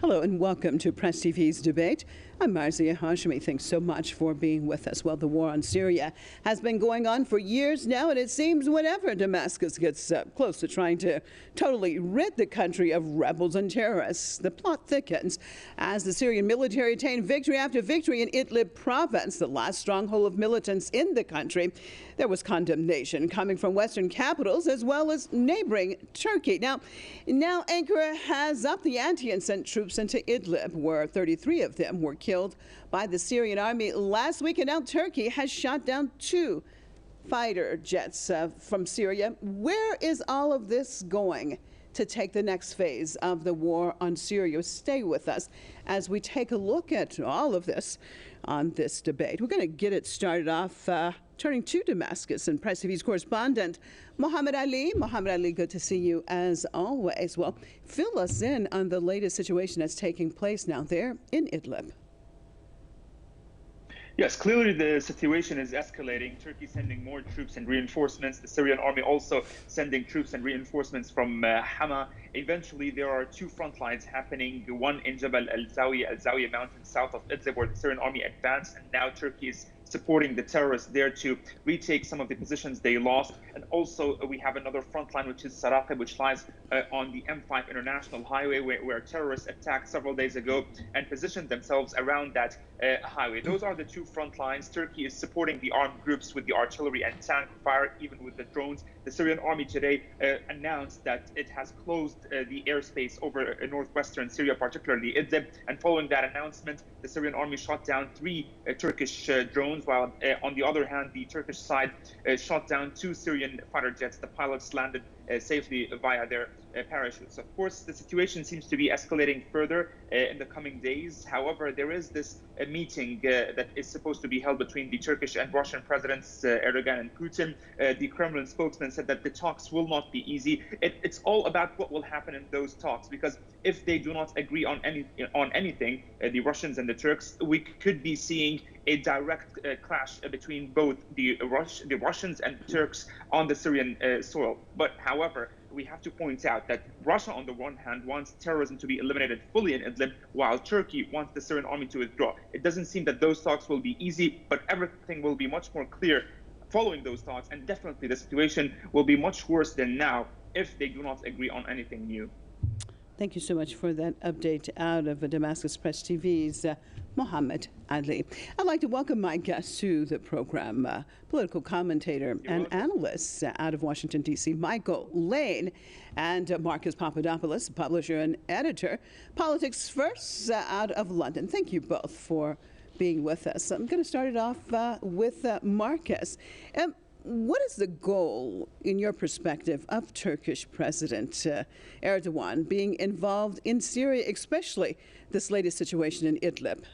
Hello and welcome to Press TV's debate. I'm Marzia Hashemi. Thanks so much for being with us. Well, the war on Syria has been going on for years now, and it seems whenever Damascus gets close to trying to totally rid the country of rebels and terrorists, the plot thickens as the Syrian military attained victory after victory in Idlib province, the last stronghold of militants in the country. There was condemnation coming from Western capitals as well as neighboring Turkey. Now Ankara has upped the ante and sent troops into Idlib, where 33 of them were killed by the Syrian army last week. And now Turkey has shot down 2 fighter jets from Syria. Where is all of this going to take the next phase of the war on Syria? Stay with us as we take a look at all of this on this debate. We're going to get it started off turning to Damascus and Press TV's correspondent Mohammed Ali. Mohammed Ali, good to see you as always. Well, fill us in on the latest situation that's taking place now there in Idlib. Yes, clearly the situation is escalating. Turkey sending more troops and reinforcements. The Syrian army also sending troops and reinforcements from Hama. Eventually, there are 2 front lines happening, one in Jabal al-Zawiya mountain south of Idlib, where the Syrian army advanced, and now Turkey is supporting the terrorists there to retake some of the positions they lost. And also we have another front line, which is Saraqib, which lies on the M5 international highway, where terrorists attacked several days ago and positioned themselves around that highway. Those are the 2 front lines. Turkey is supporting the armed groups with the artillery and tank fire, even with the drones. The Syrian army today announced that it has closed the airspace over northwestern Syria, particularly Idlib. And following that announcement, the Syrian army shot down 3 Turkish drones, while on the other hand, the Turkish side shot down 2 Syrian fighter jets. The pilots landed safely via their parachutes. Of course, the situation seems to be escalating further in the coming days. However, there is this meeting that is supposed to be held between the Turkish and Russian presidents Erdogan and Putin. The Kremlin spokesman said that the talks will not be easy. It's all about what will happen in those talks, because if they do not agree on anything, the Russians and the Turks, we could be seeing a direct clash between both the Russians and the Turks on the Syrian soil. But however, we have to point out that Russia, on the one hand, wants terrorism to be eliminated fully in Idlib, while Turkey wants the Syrian army to withdraw. It doesn't seem that those talks will be easy, but everything will be much more clear following those talks, and definitely the situation will be much worse than now if they do not agree on anything new. Thank you so much for that update out of Damascus Press TV's Mohammed Ali. I'd like to welcome my guest to the program, political commentator and analyst out of Washington, D.C., Michael Lane, and Marcus Papadopoulos, publisher and editor, Politics First, out of London. Thank you both for being with us. I'm going to start it off with Marcus. What is the goal, in your perspective, of Turkish President Erdogan being involved in Syria, especially this latest situation in Idlib?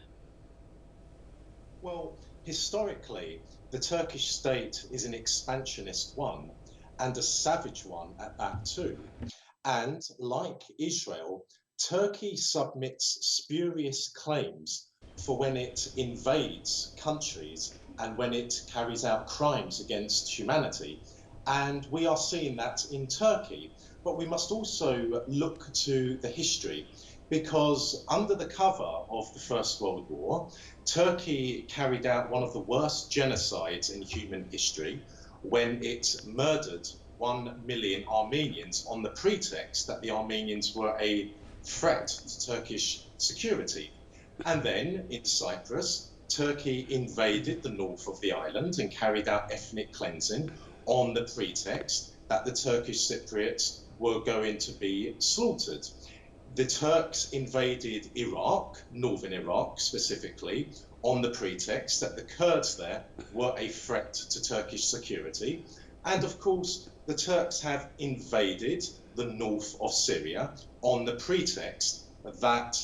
Well, historically, the Turkish state is an expansionist one, and a savage one at that too. And like Israel, Turkey submits spurious claims for when it invades countries and when it carries out crimes against humanity. And we are seeing that in Turkey. But we must also look to the history, because under the cover of the First World War, Turkey carried out one of the worst genocides in human history when it murdered 1 million Armenians on the pretext that the Armenians were a threat to Turkish security. And then in Cyprus, Turkey invaded the north of the island and carried out ethnic cleansing on the pretext that the Turkish Cypriots were going to be slaughtered. The Turks invaded Iraq, northern Iraq specifically, on the pretext that the Kurds there were a threat to Turkish security. And of course, the Turks have invaded the north of Syria on the pretext that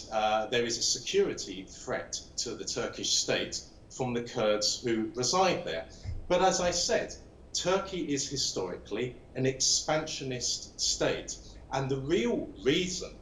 there is a security threat to the Turkish state from the Kurds who reside there. But as I said, Turkey is historically an expansionist state. And the real reason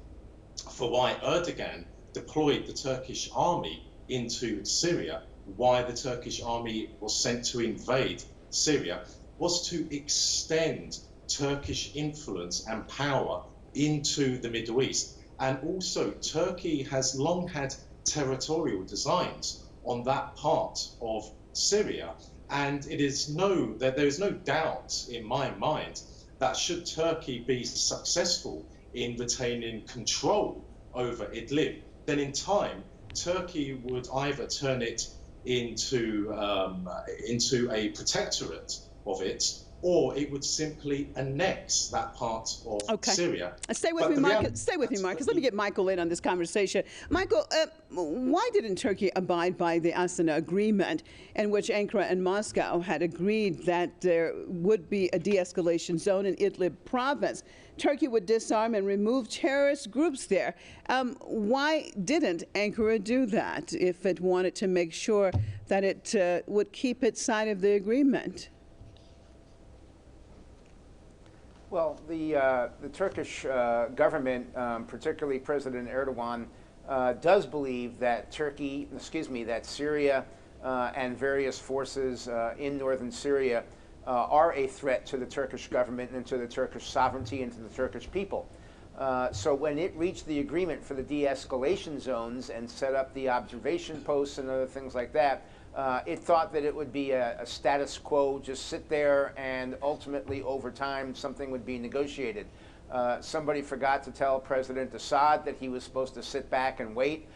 for why Erdogan deployed the Turkish army into Syria, why the Turkish army was sent to invade Syria, was to extend Turkish influence and power into the Middle East. And also, Turkey has long had territorial designs on that part of Syria. And there is no doubt in my mind that should Turkey be successful in retaining control over Idlib, then in time, Turkey would either turn it into a protectorate of it, or it would simply annex that part of Syria. Stay with me, Marcus. Stay with me, Marcus. Let me get Michael in on this conversation. Michael, why didn't Turkey abide by the Astana Agreement, in which Ankara and Moscow had agreed that there would be a de-escalation zone in Idlib province? Turkey would disarm and remove terrorist groups there. Why didn't Ankara do that if it wanted to make sure that it would keep its side of the agreement? Well, the Turkish government, particularly President Erdogan, does believe that that Syria and various forces in northern Syria are a threat to the Turkish government and to the Turkish sovereignty and to the Turkish people. So when it reached the agreement for the de-escalation zones and set up the observation posts and other things like that, it thought that it would be a status quo, just sit there, and ultimately over time something would be negotiated. Somebody forgot to tell President Assad that he was supposed to sit back and wait.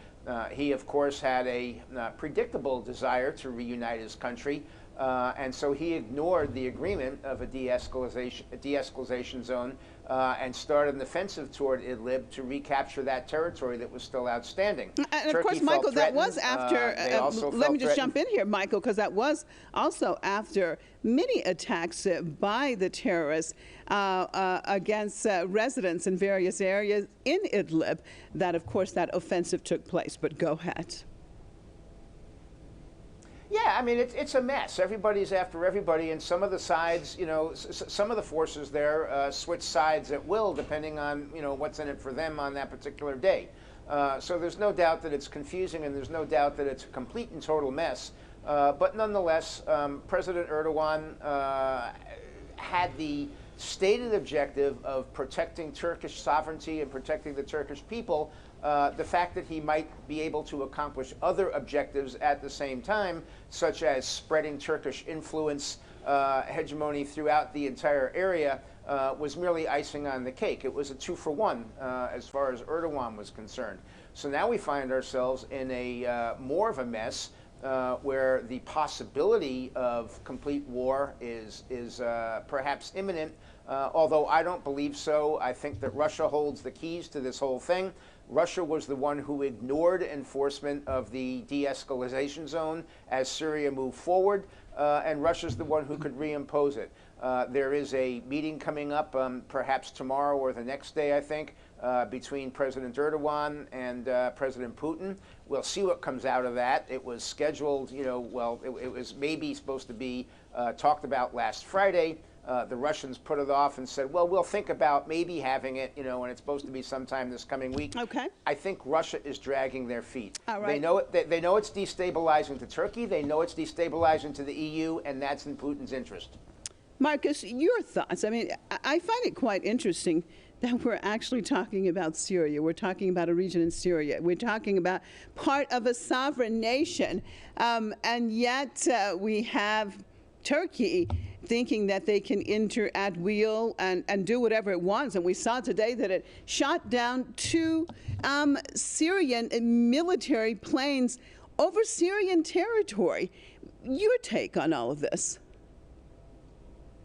He, of course, had a predictable desire to reunite his country. And so he ignored the agreement of a de-escalation zone and started an offensive toward Idlib to recapture that territory that was still outstanding. And of course, Michael, that was after, let me just jump in here, Michael, because that was also after many attacks by the terrorists against residents in various areas in Idlib, that, of course, that offensive took place. But go ahead. Yeah, I mean, it's a mess. Everybody's after everybody, and some of the sides, some of the forces there switch sides at will, depending on, what's in it for them on that particular day. So there's no doubt that it's confusing, and there's no doubt that it's a complete and total mess. But nonetheless, President Erdogan had the stated objective of protecting Turkish sovereignty and protecting the Turkish people. The fact that he might be able to accomplish other objectives at the same time, such as spreading Turkish influence, hegemony throughout the entire area, was merely icing on the cake. It was a 2-for-1 as far as Erdogan was concerned. So now we find ourselves in a more of a mess where the possibility of complete war is perhaps imminent, although I don't believe so. I think that Russia holds the keys to this whole thing. Russia was the one who ignored enforcement of the de-escalation zone as Syria moved forward, and Russia's the one who could reimpose it. There is a meeting coming up, perhaps tomorrow or the next day, I think, between President Erdogan and President Putin. We'll see what comes out of that. It was scheduled, it was maybe supposed to be talked about last Friday. The Russians put it off and said, well, we'll think about maybe having it, and it's supposed to be sometime this coming week. Okay. I think Russia is dragging their feet. All right. They know it's destabilizing to Turkey. They know it's destabilizing to the EU, and that's in Putin's interest. Marcus, your thoughts? I mean, I find it quite interesting that we're actually talking about Syria. We're talking about a region in Syria. We're talking about part of a sovereign nation, and yet we have Turkey thinking that they can enter at will and do whatever it wants. And we saw today that it shot down 2 Syrian military planes over Syrian territory. Your take on all of this?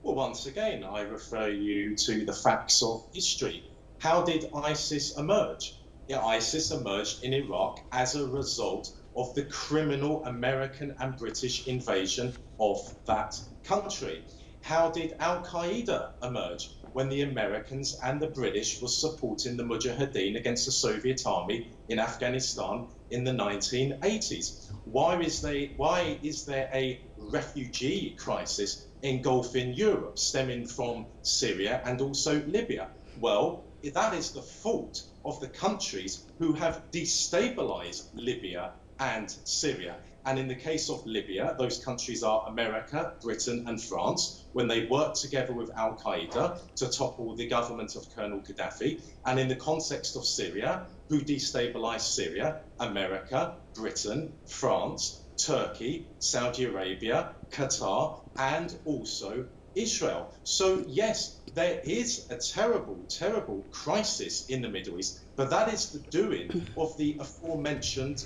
Well, once again, I refer you to the facts of history. How did ISIS emerge? Yeah, ISIS emerged in Iraq as a result of the criminal American and British invasion of that country. How did Al-Qaeda emerge? When the Americans and the British were supporting the Mujahideen against the Soviet army in Afghanistan in the 1980s. Why is there a refugee crisis engulfing Europe, stemming from Syria and also Libya? Well, that is the fault of the countries who have destabilized Libya and Syria. And in the case of Libya, those countries are America, Britain, and France, when they worked together with Al-Qaeda to topple the government of Colonel Gaddafi. And in the context of Syria, who destabilized Syria? America, Britain, France, Turkey, Saudi Arabia, Qatar, and also Israel. So yes, there is a terrible, terrible crisis in the Middle East, but that is the doing of the aforementioned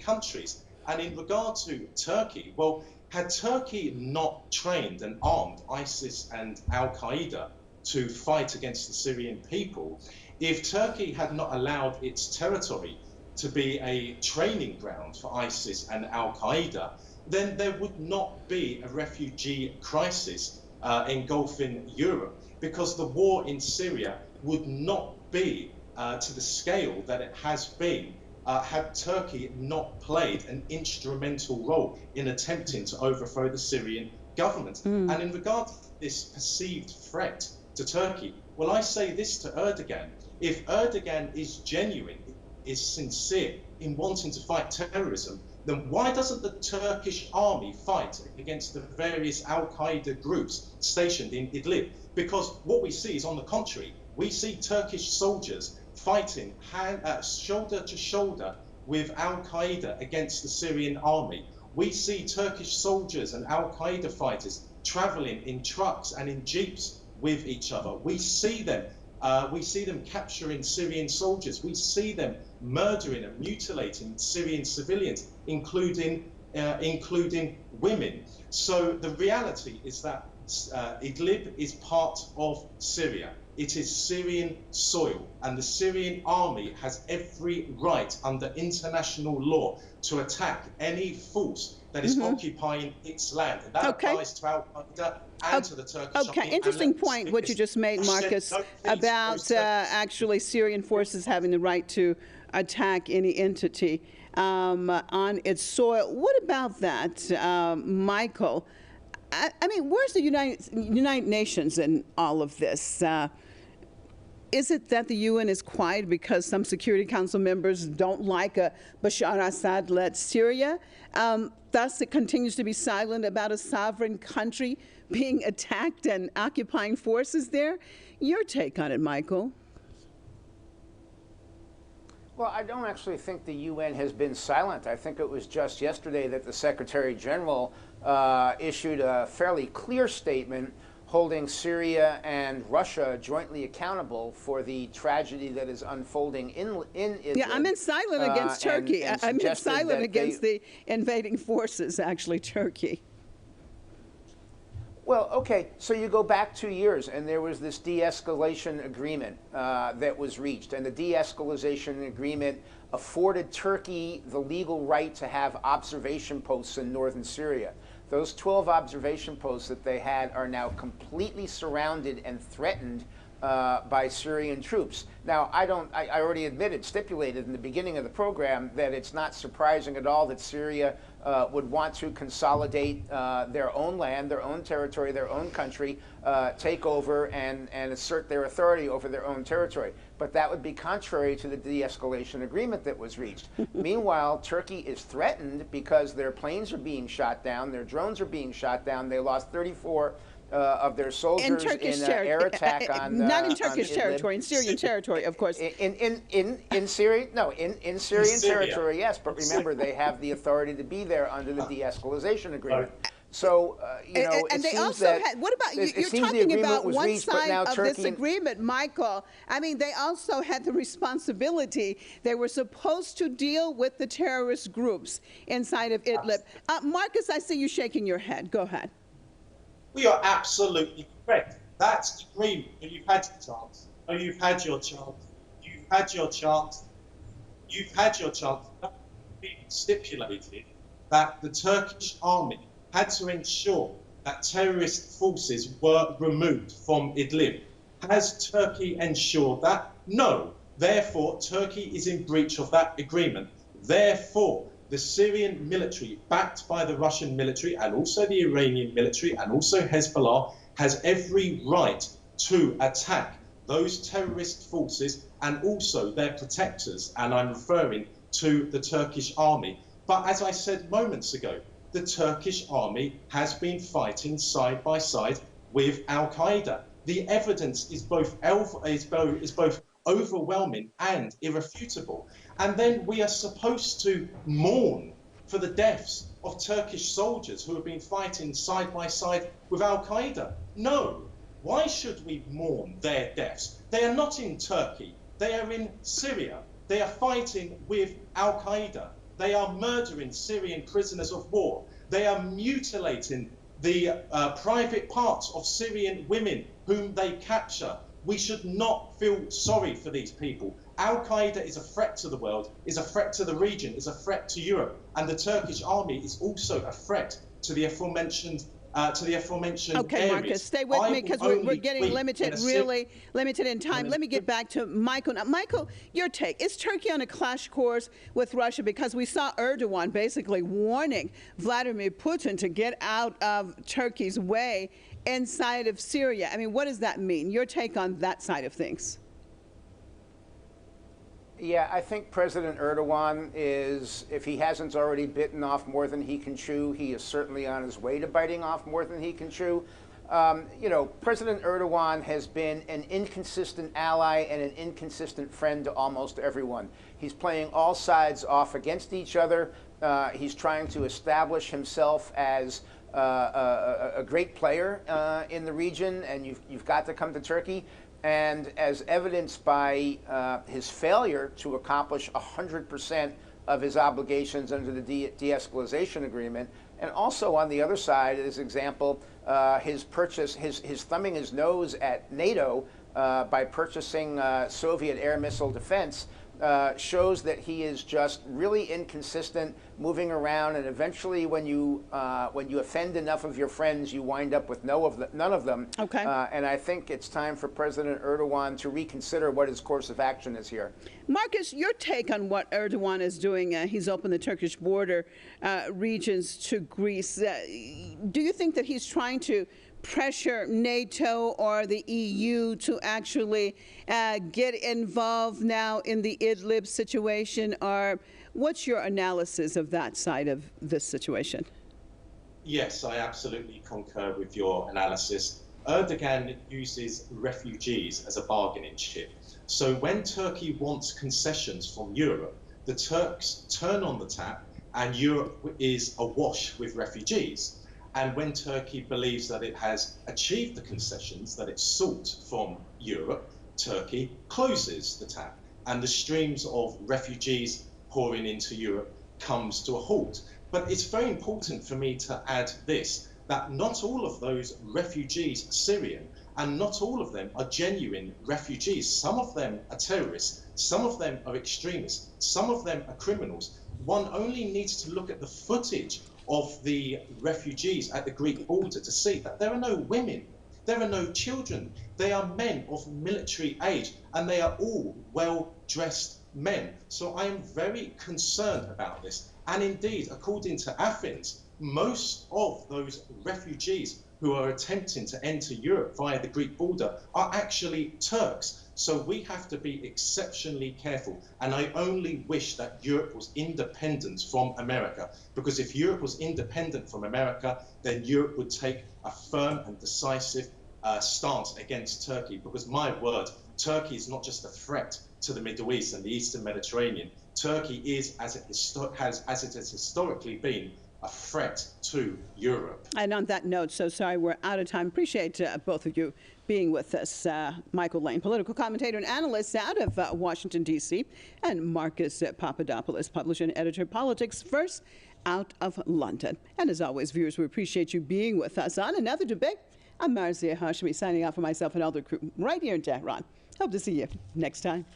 countries. And in regard to Turkey, well, had Turkey not trained and armed ISIS and Al-Qaeda to fight against the Syrian people, if Turkey had not allowed its territory to be a training ground for ISIS and Al-Qaeda, then there would not be a refugee crisis engulfing Europe, because the war in Syria would not be to the scale that it has been had Turkey not played an instrumental role in attempting to overthrow the Syrian government. And in regard to this perceived threat to Turkey, well, I say this to Erdogan: if Erdogan is genuine, is sincere in wanting to fight terrorism, then why doesn't the Turkish army fight against the various Al-Qaeda groups stationed in Idlib? Because what we see is, on the contrary, we see Turkish soldiers fighting shoulder to shoulder with Al-Qaeda against the Syrian army. We see Turkish soldiers and Al-Qaeda fighters traveling in trucks and in jeeps with each other. We see them capturing Syrian soldiers. We see them murdering and mutilating Syrian civilians, including women. So the reality is that Idlib is part of Syria. It is Syrian soil, and the Syrian army has every right under international law to attack any force that is occupying its land. And that applies to Al-Qaeda and to the Turkish army. Interesting point what you just made, Marcus, about actually Syrian forces having the right to attack any entity on its soil. What about that, Michael? I mean, where's the United Nations in all of this? Is it that the UN is quiet because some Security Council members don't like a Bashar Assad-led Syria? Thus, it continues to be silent about a sovereign country being attacked and occupying forces there? Your take on it, Michael? Well, I don't actually think the UN has been silent. I think it was just yesterday that the Secretary General issued a fairly clear statement holding Syria and Russia jointly accountable for the tragedy that is unfolding in Idlib. Yeah, I'm in silent against Turkey. I'm in silent against the invading forces, actually, Turkey. Well, okay, so you go back 2 years, and there was this de-escalation agreement that was reached, and the de-escalation agreement afforded Turkey the legal right to have observation posts in northern Syria. Those 12 observation posts that they had are now completely surrounded and threatened by Syrian troops. Now, I already stipulated in the beginning of the program that it's not surprising at all that Syria would want to consolidate their own land, their own territory, their own country, take over and assert their authority over their own territory. But that would be contrary to the de-escalation agreement that was reached. Meanwhile, Turkey is threatened because their planes are being shot down, their drones are being shot down. They lost 34 of their soldiers in an air attack on not in Turkish territory, in Syrian territory, of course. In Syria, no, in Syrian territory, yes. But remember, they have the authority to be there under the de-escalation agreement. So, and they also had, what about, you're talking about one side of this agreement, Michael. I mean, they also had the responsibility. They were supposed to deal with the terrorist groups inside of Idlib. Marcus, I see you shaking your head. Go ahead. We are absolutely correct. That's the agreement. You've had your chance. Oh, you've had your chance. You've had your chance. You've had your chance. It's stipulated that the Turkish army had to ensure that terrorist forces were removed from Idlib. Has Turkey ensured that? No. Therefore, Turkey is in breach of that agreement. Therefore, the Syrian military, backed by the Russian military and also the Iranian military and also Hezbollah, has every right to attack those terrorist forces and also their protectors. And I'm referring to the Turkish army. But as I said moments ago, the Turkish army has been fighting side by side with Al-Qaeda. The evidence is both overwhelming and irrefutable. And then we are supposed to mourn for the deaths of Turkish soldiers who have been fighting side by side with Al-Qaeda. No. Why should we mourn their deaths? They are not in Turkey. They are in Syria. They are fighting with Al-Qaeda. They are murdering Syrian prisoners of war. They are mutilating the private parts of Syrian women whom they capture. We should not feel sorry for these people. Al-Qaeda is a threat to the world, is a threat to the region, is a threat to Europe. And the Turkish army is also a threat to the aforementioned Okay, areas. Marcus, stay with me because we're getting limited, really limited in time. Let me get back to Michael. Now, Michael, your take. Is Turkey on a clash course with Russia? Because we saw Erdogan basically warning Vladimir Putin to get out of Turkey's way inside of Syria. I mean, what does that mean? Your take on that side of things? Yeah, I think President Erdogan is, if he hasn't already bitten off more than he can chew, he is certainly on his way to biting off more than he can chew. You know, President Erdogan has been an inconsistent ally and an inconsistent friend to almost everyone. He's playing all sides off against each other. He's trying to establish himself as a great player in the region, and you've got to come to Turkey. And as evidenced by his failure to accomplish 100% of his obligations under the de-escalation agreement, and also on the other side, as example, his thumbing his nose at NATO by purchasing Soviet air missile defense shows that he is just really inconsistent, moving around, and eventually, when you offend enough of your friends, you wind up with none of them. Okay. And I think it's time for President Erdogan to reconsider what his course of action is here. Marcus, your take on what Erdogan is doing? He's opened the Turkish border regions to Greece. Do you think that he's trying to pressure NATO or the EU to actually get involved now in the Idlib situation? Or what's your analysis of that side of this situation? Yes, I absolutely concur with your analysis. Erdogan uses refugees as a bargaining chip. So when Turkey wants concessions from Europe, the Turks turn on the tap and Europe is awash with refugees. And when Turkey believes that it has achieved the concessions that it sought from Europe, Turkey closes the tap. And the streams of refugees pouring into Europe comes to a halt. But it's very important for me to add this, that not all of those refugees are Syrian, and not all of them are genuine refugees. Some of them are terrorists, some of them are extremists, some of them are criminals. One only needs to look at the footage of the refugees at the Greek border to see that there are no women, there are no children, they are men of military age, and they are all well-dressed men. So I am very concerned about this. And indeed, according to Athens, most of those refugees who are attempting to enter Europe via the Greek border are actually Turks. So we have to be exceptionally careful. And I only wish that Europe was independent from America, because if Europe was independent from America, then Europe would take a firm and decisive stance against Turkey. Because my word, Turkey is not just a threat to the Middle East and the Eastern Mediterranean. Turkey is, as it has historically been, a threat to Europe. And on that note, so sorry we're out of time. Appreciate both of you being with us. Michael Lane, political commentator and analyst out of Washington, D.C., and Marcus Papadopoulos, publisher and editor, Politics First, out of London. And as always, viewers, we appreciate you being with us on another debate. I'm Marzia Hashemi, signing off for myself and all the crew right here in Tehran. Hope to see you next time.